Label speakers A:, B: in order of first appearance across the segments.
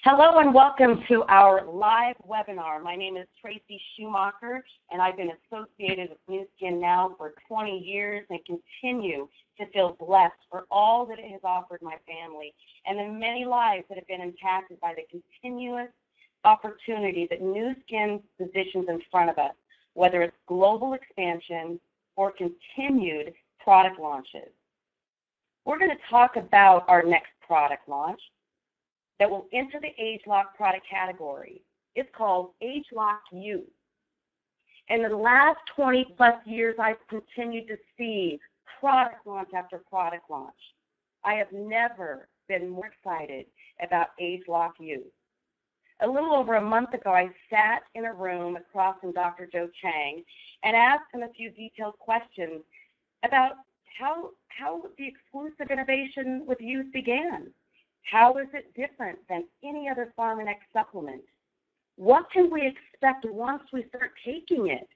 A: Hello and welcome to our live webinar. My name is Tracy Schumacher, and I've been associated with Nu Skin now for 20 years and continue to feel blessed for all that it has offered my family and the many lives that have been impacted by the continuous opportunity that Nu Skin positions in front of us, whether it's global expansion or continued product launches. We're going to talk about our next product launch that will enter the ageLOC product category. It's called ageLOC Youth. In the last 20 plus years, I've continued to see product launch after product launch. I have never been more excited about ageLOC Youth. A little over a month ago, I sat in a room across from Dr. Joe Chang and asked him a few detailed questions about how the exclusive innovation with youth began. How is it different than any other Pharmanex supplement? What can we expect once we start taking it?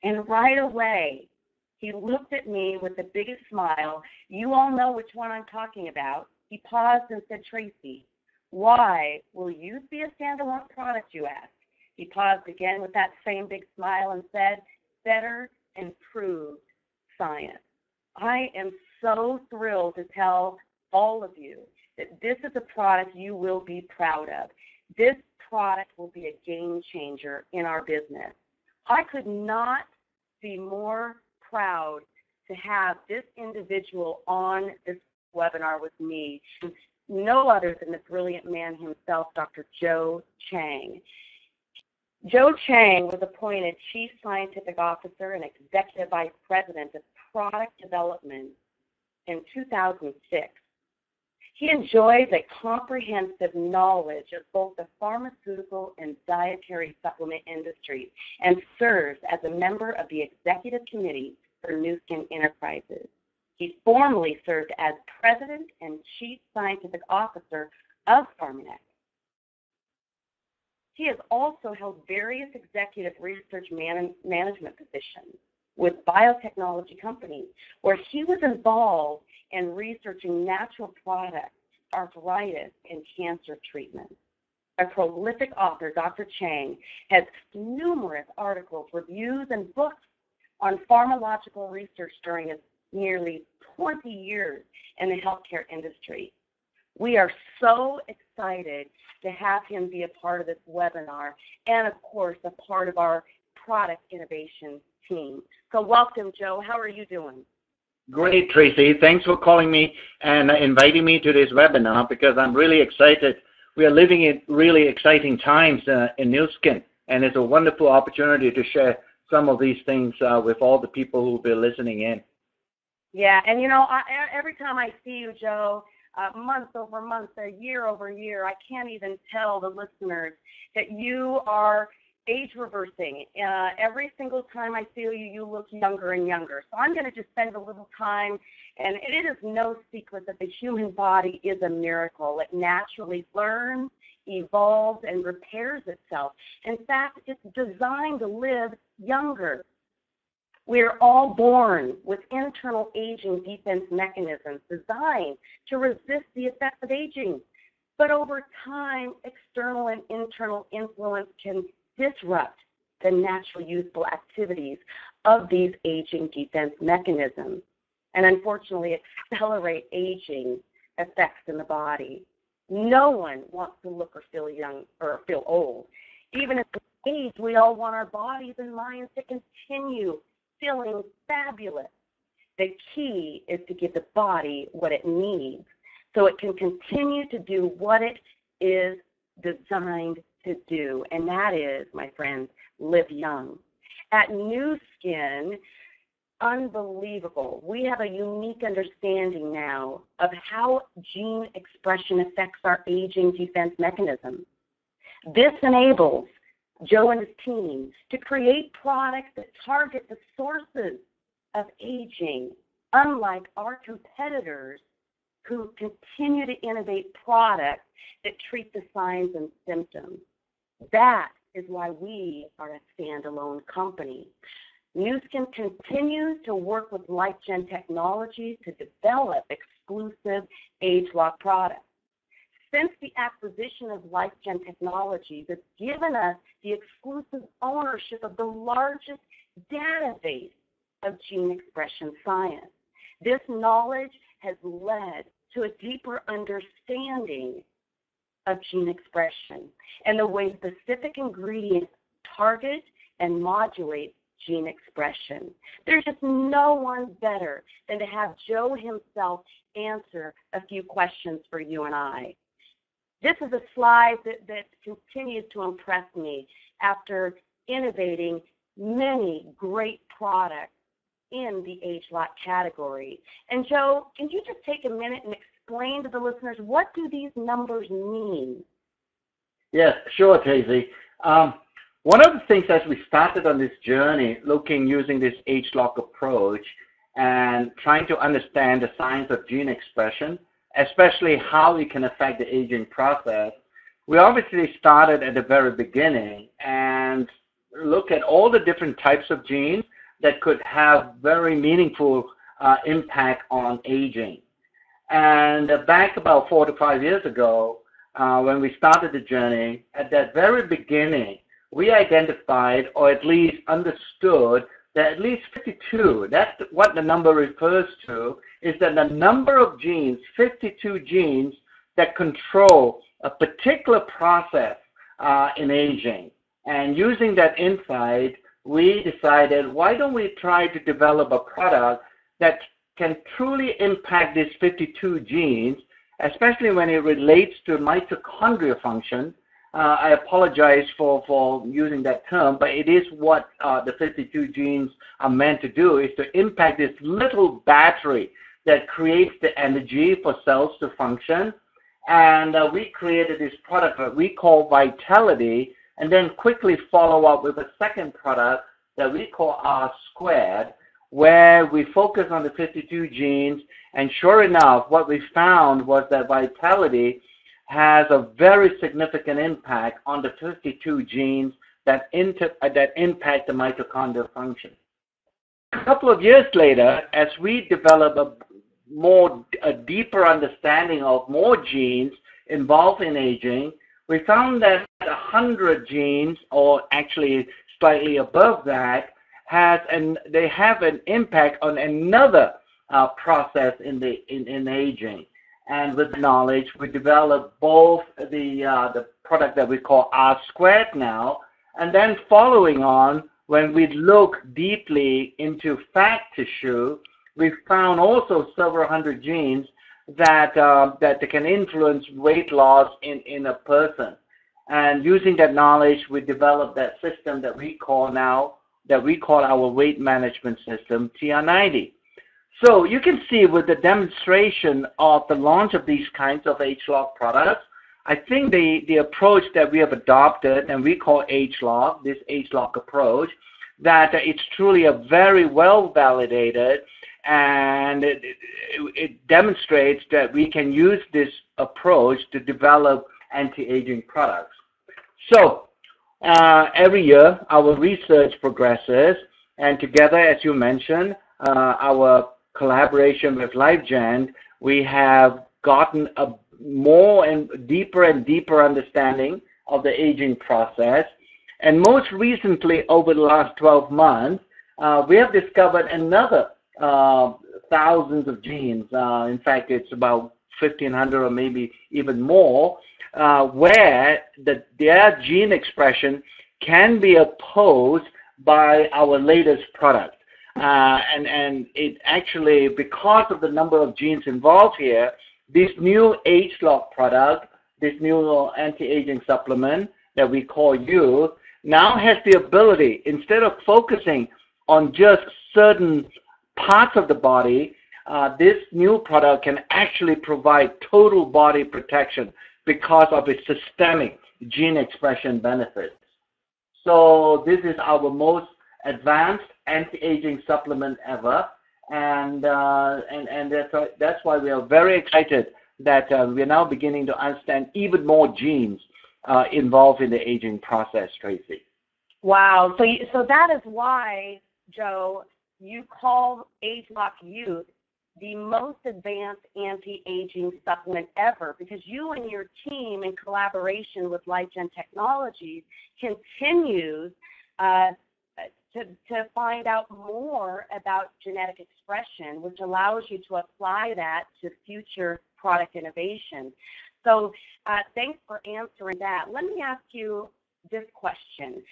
A: And right away, he looked at me with the biggest smile. You all know which one I'm talking about. He paused and said, Tracy, why will youth be a standalone product, you asked? He paused again with that same big smile and said, better improved science. I am so thrilled to tell all of you that this is a product you will be proud of. This product will be a game changer in our business. I could not be more proud to have this individual on this webinar with me, no other than the brilliant man himself, Dr. Joe Chang. Joe Chang was appointed Chief Scientific Officer and Executive Vice President of Product Development in 2006. He enjoys a comprehensive knowledge of both the pharmaceutical and dietary supplement industries and serves as a member of the Executive Committee for Nu Skin Enterprises. He formerly served as President and Chief Scientific Officer of Pharmanex. He has also held various executive research management positions with biotechnology companies, where he was involved in researching natural products, arthritis, and cancer treatment. A prolific author, Dr. Chang has numerous articles, reviews, and books on pharmacological research during his nearly 20 years in the healthcare industry. We are so excited to have him be a part of this webinar and, of course, a part of our product innovation team. So welcome, Joe. How are you doing?
B: Great, Tracy. Thanks for calling me and inviting me to this webinar because I'm really excited. We are living in really exciting times in Nu Skin, and it's a wonderful opportunity to share some of these things with all the people who will be listening in.
A: Yeah, and you know, every time I see you, Joe, month over month, year over year, I can't even tell the listeners that you are age reversing. Every single time I see you, you look younger and younger. So I'm going to just spend a little time, and it is no secret that the human body is a miracle. It naturally learns, evolves, and repairs itself. In fact, it's designed to live younger. We're all born with internal aging defense mechanisms designed to resist the effects of aging. But over time, external and internal influence can disrupt the natural useful activities of these aging defense mechanisms and unfortunately accelerate aging effects in the body. No one wants to look or feel young or feel old. Even at the age, we all want our bodies and minds to continue feeling fabulous. The key is to give the body what it needs so it can continue to do what it is designed to do, and that is, my friends, live young. At Nu Skin, unbelievable. We have a unique understanding now of how gene expression affects our aging defense mechanism. This enables Joe and his team to create products that target the sources of aging, unlike our competitors who continue to innovate products that treat the signs and symptoms. That is why we are a standalone company. Nu Skin continues to work with LifeGen Technologies to develop exclusive ageLOC products. Since the acquisition of LifeGen Technologies, it's given us the exclusive ownership of the largest database of gene expression science. This knowledge has led to a deeper understanding of gene expression and the way specific ingredients target and modulate gene expression. There's just no one better than to have Joe himself answer a few questions for you and I. This is a slide that continues to impress me after innovating many great products in the ageLOC category. And Joe, can you just take a minute and explain to the listeners, what do these numbers mean?
B: Yes, sure, Tracy. One of the things as we started on this journey, using this ageLOC approach and trying to understand the science of gene expression, especially how it can affect the aging process, we obviously started at the very beginning and look at all the different types of genes that could have very meaningful impact on aging. And back about 4 to 5 years ago, when we started the journey, at that very beginning, we identified, or at least understood, that at least 52, that's what the number refers to, is that the number of genes, 52 genes, that control a particular process in aging. And using that insight, we decided, why don't we try to develop a product that can truly impact these 52 genes, especially when it relates to mitochondrial function. I apologize for using that term, but it is what the 52 genes are meant to do, is to impact this little battery that creates the energy for cells to function. And we created this product that we call Vitality, and then quickly follow up with a second product that we call R², where we focus on the 52 genes. And sure enough, what we found was that Vitality has a very significant impact on the 52 genes that impact the mitochondrial function. A couple of years later, as we develop a deeper understanding of more genes involved in aging, we found that 100 genes, or actually slightly above that, they have an impact on another process in aging. And with knowledge, we developed both the product that we call R² now, and then following on, when we look deeply into fat tissue, we found also several hundred genes that can influence weight loss in a person. And using that knowledge, we developed that system that we call our weight management system, TR90. So you can see with the demonstration of the launch of these kinds of ageLOC products, I think the approach that we have adopted, and we call ageLOC, this ageLOC approach, that it's truly a very well validated, and it demonstrates that we can use this approach to develop anti-aging products. So every year our research progresses, and together, as you mentioned, our collaboration with LifeGen, we have gotten a more and deeper understanding of the aging process. And most recently, over the last 12 months, we have discovered another thousands of genes. In fact, it's about 1,500 or maybe even more, where their gene expression can be opposed by our latest product. And it actually, because of the number of genes involved here, this new ageLOC product, this new anti-aging supplement that we call Youth, now has the ability, instead of focusing on just certain parts of the body, this new product can actually provide total body protection because of its systemic gene expression benefits. So this is our most advanced anti-aging supplement ever, and that's why we are very excited that we are now beginning to understand even more genes involved in the aging process, Tracy.
A: Wow. So that is why, Joe, you call ageLOC Youth the most advanced anti-aging supplement ever, because you and your team, in collaboration with LifeGen Technologies, continues to find out more about genetic expression, which allows you to apply that to future product innovation. So thanks for answering that. Let me ask you this question.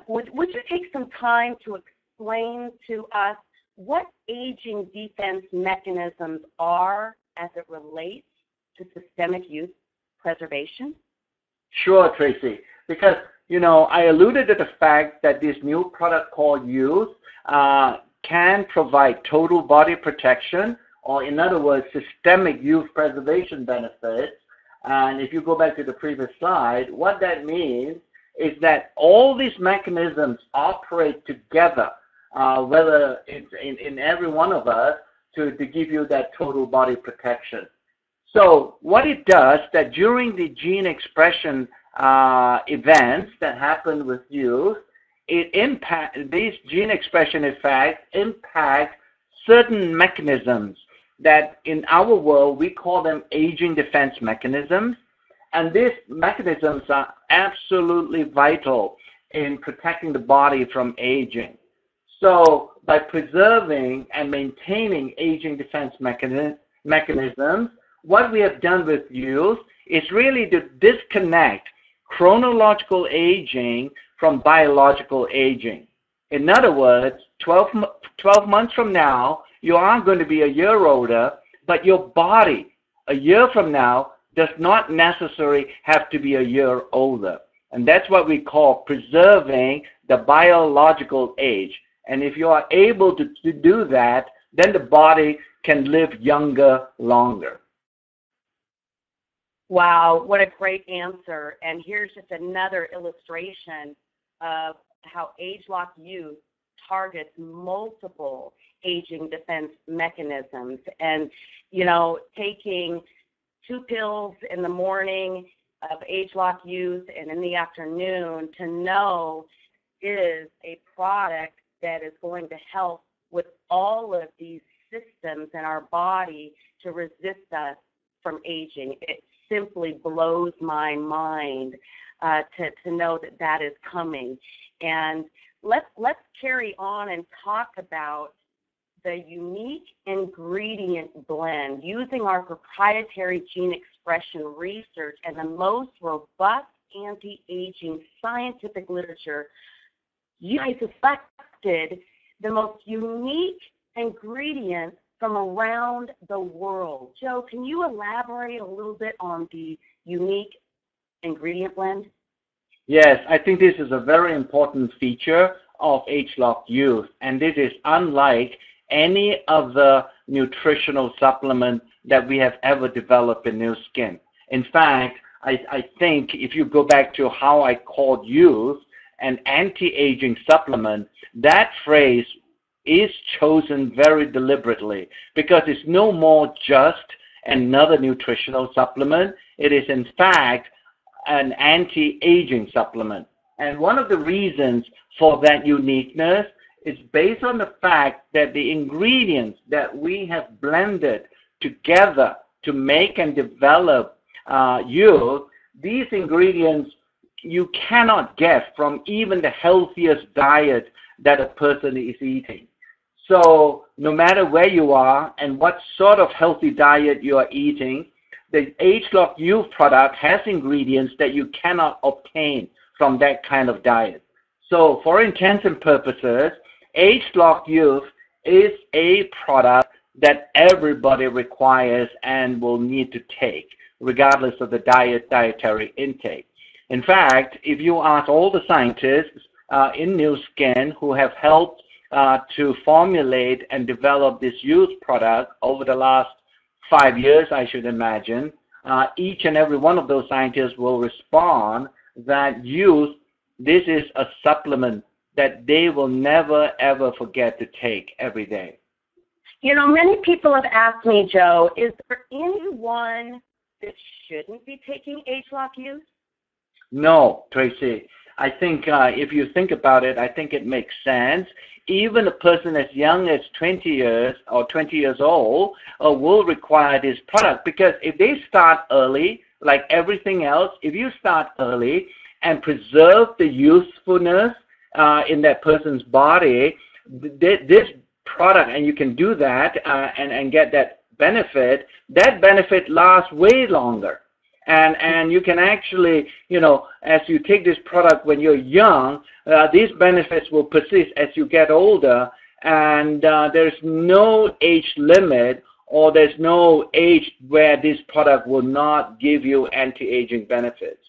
A: Would you take some time to explain to us what aging defense mechanisms are as it relates to systemic youth preservation?
B: Sure, Tracy, because, I alluded to the fact that this new product called Youth can provide total body protection, or in other words, systemic youth preservation benefits. And if you go back to the previous slide, what that means is that all these mechanisms operate together, whether it's in every one of us, to give you that total body protection. So what it does, that during the gene expression events that happen with youth, these gene expression effects impact certain mechanisms that in our world we call them aging defense mechanisms. And these mechanisms are absolutely vital in protecting the body from aging. So by preserving and maintaining aging defense mechanisms, what we have done with youth is really to disconnect chronological aging from biological aging. In other words, 12 months from now, you are going to be a year older, but your body a year from now does not necessarily have to be a year older. And that's what we call preserving the biological age. And if you are able to do that, then the body can live younger, longer.
A: Wow, what a great answer. And here's just another illustration of how ageLOC Youth targets multiple aging defense mechanisms. And, taking 2 pills in the morning of ageLOC Youth and in the afternoon to know is a product that is going to help with all of these systems in our body to resist us from aging. It simply blows my mind to know that is coming. And let's carry on and talk about the unique ingredient blend using our proprietary gene expression research and the most robust anti-aging scientific literature. You guys selected the most unique ingredients from around the world. Joe, can you elaborate a little bit on the unique ingredient blend?
B: Yes, I think this is a very important feature of ageLOC Youth, and it is unlike any other nutritional supplement that we have ever developed in Nu Skin. In fact, I think if you go back to how I called Youth an anti-aging supplement, that phrase is chosen very deliberately because it's no more just another nutritional supplement. It is, in fact, an anti-aging supplement. And one of the reasons for that uniqueness is based on the fact that the ingredients that we have blended together to make and develop Youth, these ingredients you cannot get from even the healthiest diet that a person is eating. So no matter where you are and what sort of healthy diet you are eating, the ageLOC Youth product has ingredients that you cannot obtain from that kind of diet. So for intents and purposes, ageLOC Youth is a product that everybody requires and will need to take, regardless of the dietary intake. In fact, if you ask all the scientists in Nu Skin who have helped to formulate and develop this Youth product over the last 5 years, I should imagine, each and every one of those scientists will respond that Youth, this is a supplement that they will never, ever forget to take every day.
A: Many people have asked me, Joe, is there anyone that shouldn't be taking ageLOC Youth?
B: No, Tracy. I think if you think about it, I think it makes sense. even a person as young as 20 years or 20 years old will require this product, because if they start early, like everything else, if you start early and preserve the usefulness in that person's body, this product, and you can do that and get that benefit lasts way longer. And you can actually, as you take this product when you're young, these benefits will persist as you get older, and there's no age limit, or there's no age where this product will not give you anti-aging benefits.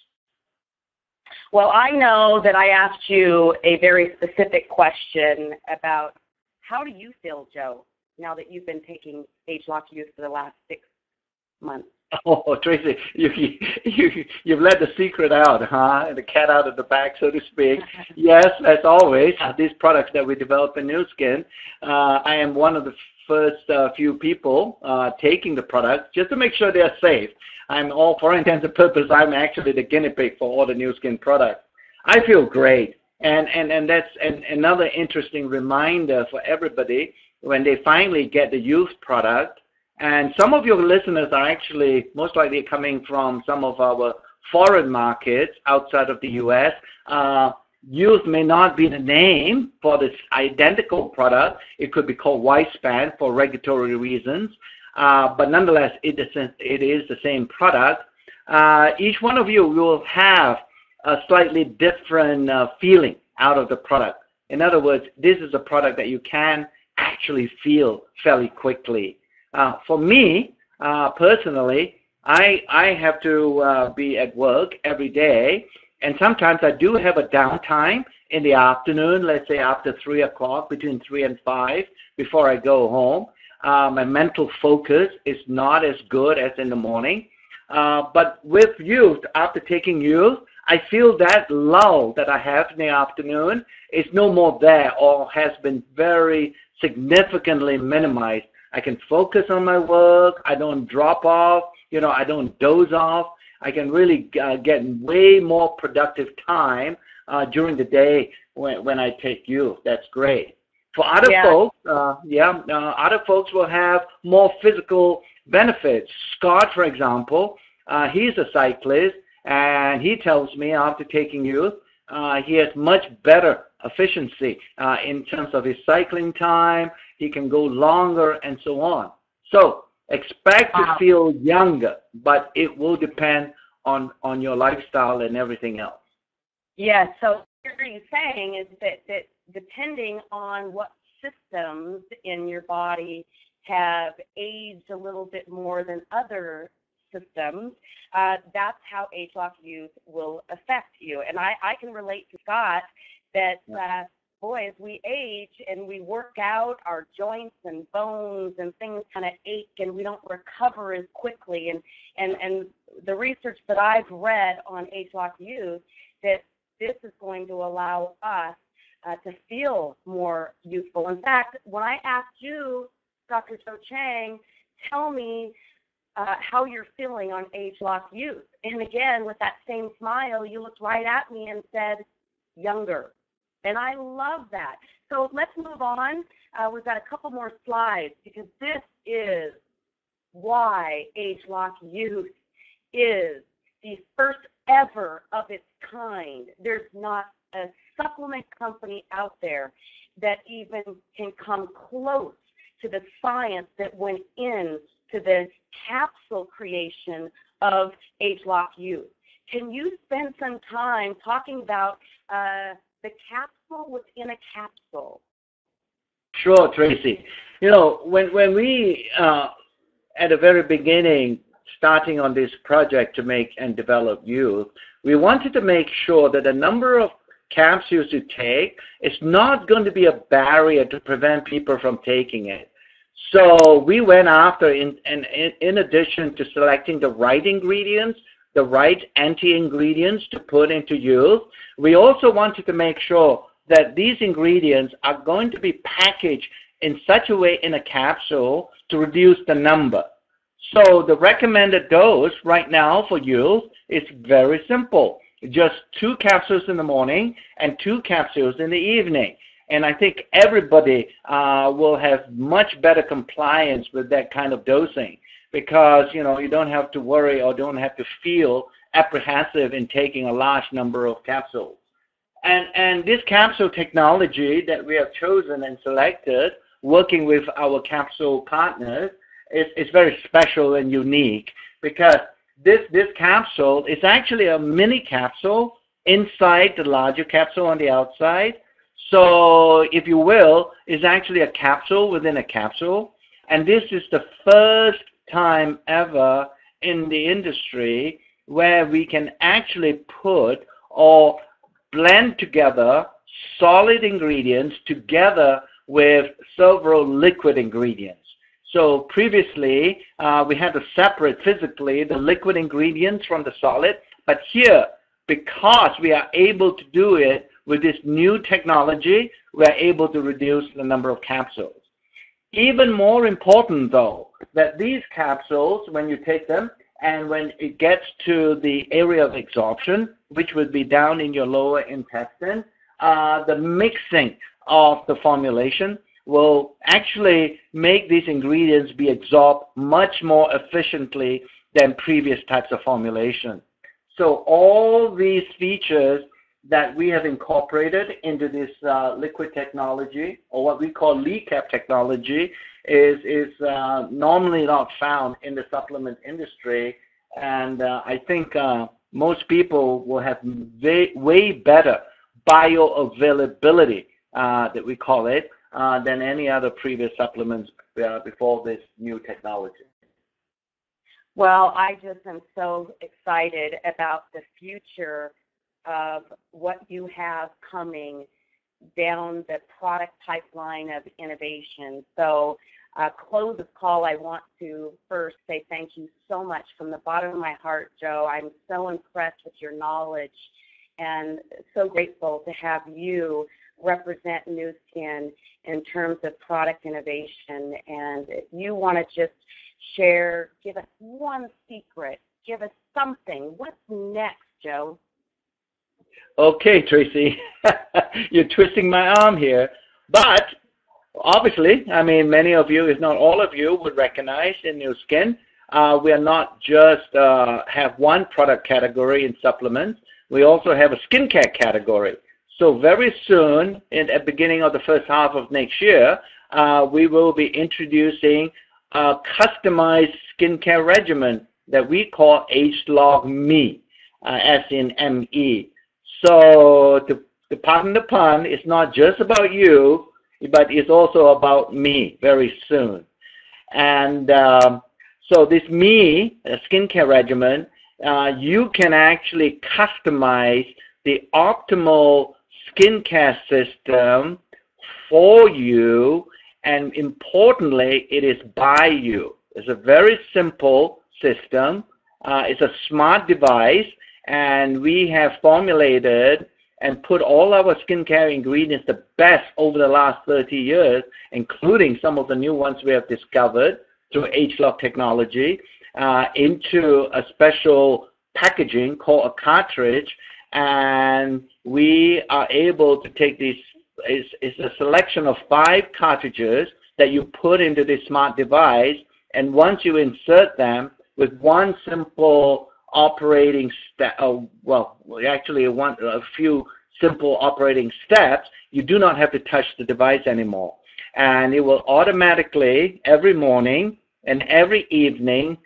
A: Well, I know that I asked you a very specific question about how do you feel, Joe, now that you've been taking ageLOC Youth for the last 6 months?
B: Oh, Tracy, you've let the secret out, huh? The cat out of the bag, so to speak. Yes, as always, these products that we develop in Nu Skin, I am one of the first few people taking the products just to make sure they're safe. For intents and purposes, I'm actually the guinea pig for all the Nu Skin products. I feel great, and that's another interesting reminder for everybody when they finally get the youth product. And some of your listeners are actually most likely coming from some of our foreign markets outside of the U.S. Youth may not be the name for this identical product. It could be called Widespan for regulatory reasons. But nonetheless, it is the same product. Each one of you will have a slightly different feeling out of the product. In other words, this is a product that you can actually feel fairly quickly. For me, personally, I have to be at work every day, and sometimes I do have a downtime in the afternoon, let's say after 3 o'clock, between 3 and 5, before I go home. My mental focus is not as good as in the morning. But with youth, after taking youth, I feel that lull that I have in the afternoon is no more there, or has been very significantly minimized. I can focus on my work. I don't drop off. I don't doze off. I can really get way more productive time during the day when I take youth. That's great. For other folks, other folks will have more physical benefits. Scott, for example, he's a cyclist, and he tells me after taking youth, he has much better efficiency in terms of his cycling time. He can go longer and so on. So expect to feel younger, but it will depend on your lifestyle and everything else.
A: Yes, so what you're saying is that depending on what systems in your body have aged a little bit more than other systems, that's how ageLOC Youth will affect you. And I can relate to Scott that, boy, as we age and we work out, our joints and bones and things kind of ache, and we don't recover as quickly. And the research that I've read on ageLOC Youth, that this is going to allow us to feel more youthful. In fact, when I asked you, Dr. Joe Chang, tell me how you're feeling on ageLOC Youth. And again, with that same smile, you looked right at me and said, younger. And I love that. So let's move on. We've got a couple more slides, because this is why ageLOC Youth is the first ever of its kind. There's not a supplement company out there that even can come close to the science that went into the capsule creation of ageLOC Youth. Can you spend some time talking about the capsule within a capsule?
B: Sure, Tracy. When we, at the very beginning, starting on this project to make and develop youth, we wanted to make sure that the number of capsules you take is not going to be a barrier to prevent people from taking it. So we went after, in addition to selecting the right ingredients, the right anti-ingredients to put into youth, we also wanted to make sure that these ingredients are going to be packaged in such a way in a capsule to reduce the number. So the recommended dose right now for youth is very simple. Just 2 capsules in the morning and 2 capsules in the evening. And I think everybody will have much better compliance with that kind of dosing because, you know, you don't have to worry or don't have to feel apprehensive in taking a large number of capsules. And this capsule technology that we have chosen and selected, working with our capsule partners, is very special and unique because this capsule is actually a mini capsule inside the larger capsule on the outside. So, if you will, it's actually a capsule within a capsule. And this is the first time ever in the industry where we can actually put or blend together solid ingredients together with several liquid ingredients. So previously, we had to separate physically the liquid ingredients from the solid, but here, because we are able to do it with this new technology, we are able to reduce the number of capsules. Even more important, though, that these capsules, when you take them, and when it gets to the area of absorption, which would be down in your lower intestine, the mixing of the formulation will actually make these ingredients be absorbed much more efficiently than previous types of formulation. So all these features that we have incorporated into this liquid technology, or what we call LECAP technology, is normally not found in the supplement industry. And I think most people will have way better bioavailability, that we call it, than any other previous supplements before this new technology.
A: Well, I just am so excited about the future of what you have coming down the product pipeline of innovation. So, close this call, I want to first say thank you so much from the bottom of my heart, Joe. I'm so impressed with your knowledge and so grateful to have you represent Nu Skin in terms of product innovation. And if you want to just share, give us one secret, give us something. What's next, Joe?
B: Okay, Tracy, you're twisting my arm here. But obviously, I mean, many of you, if not all of you, would recognize in Nu Skin, we are not just have one product category in supplements. We also have a skincare category. So very soon, at the beginning of the first half of next year, we will be introducing a customized skincare regimen that we call ageLOC Me, as in M-E. So to pardon the pun, it's not just about you, but it's also about me very soon. And so this Me, a skincare regimen, you can actually customize the optimal skincare system for you, and importantly, it is by you. It's a very simple system. It's a smart device, and we have formulated and put all our skincare ingredients, the best over the last 30 years, including some of the new ones we have discovered through ageLOC technology, into a special packaging called a cartridge. And we are able to take these, it's a selection of 5 cartridges that you put into this smart device, and once you insert them with one simple operating step, actually a few simple operating steps, you do not have to touch the device anymore. And it will automatically, every morning and every evening,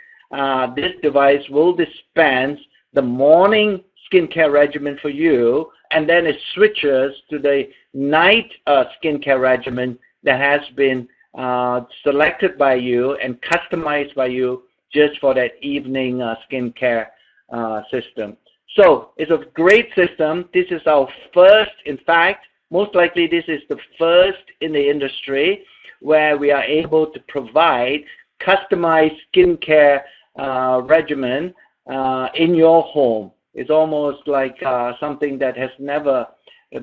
B: this device will dispense the morning skincare regimen for you, and then it switches to the night skincare regimen that has been selected by you and customized by you just for that evening skincare system. So it's a great system. This is our first, in fact, most likely this is the first in the industry where we are able to provide customized skincare regimen in your home. It's almost like something that has never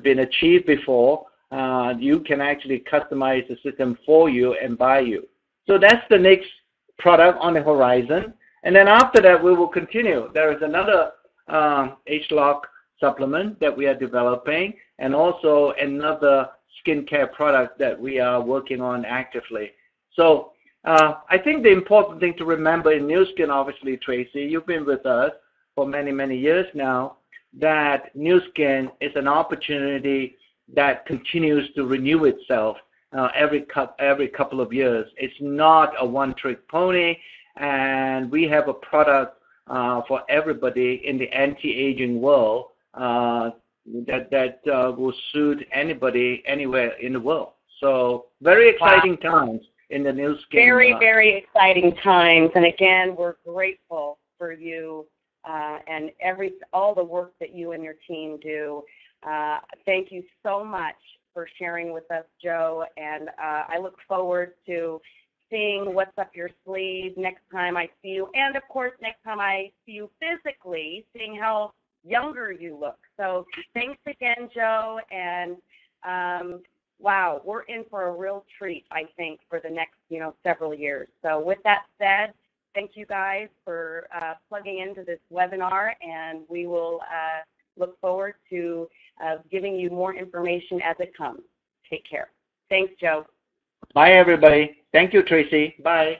B: been achieved before. You can actually customize the system for you and by you. So that's the next product on the horizon. And then after that, we will continue. There is another ageLOC supplement that we are developing, and also another skincare product that we are working on actively. So I think the important thing to remember in Nu Skin, obviously, Tracy, you've been with us for many, many years now, that Nu Skin is an opportunity that continues to renew itself every couple of years. It's not a one-trick pony, and we have a product for everybody in the anti-aging world that will suit anybody anywhere in the world. So very exciting times in the Nu Skin.
A: Very, very exciting times. And again, we're grateful for you and all the work that you and your team do. Thank you so much for sharing with us, Joe. And I look forward to seeing what's up your sleeve next time I see you. And, of course, next time I see you physically, seeing how younger you look. So thanks again, Joe. And wow, we're in for a real treat, I think, for the next, several years. So with that said, thank you guys for plugging into this webinar, and we will look forward to giving you more information as it comes. Take care. Thanks, Joe.
B: Bye, everybody. Thank you, Tracy. Bye.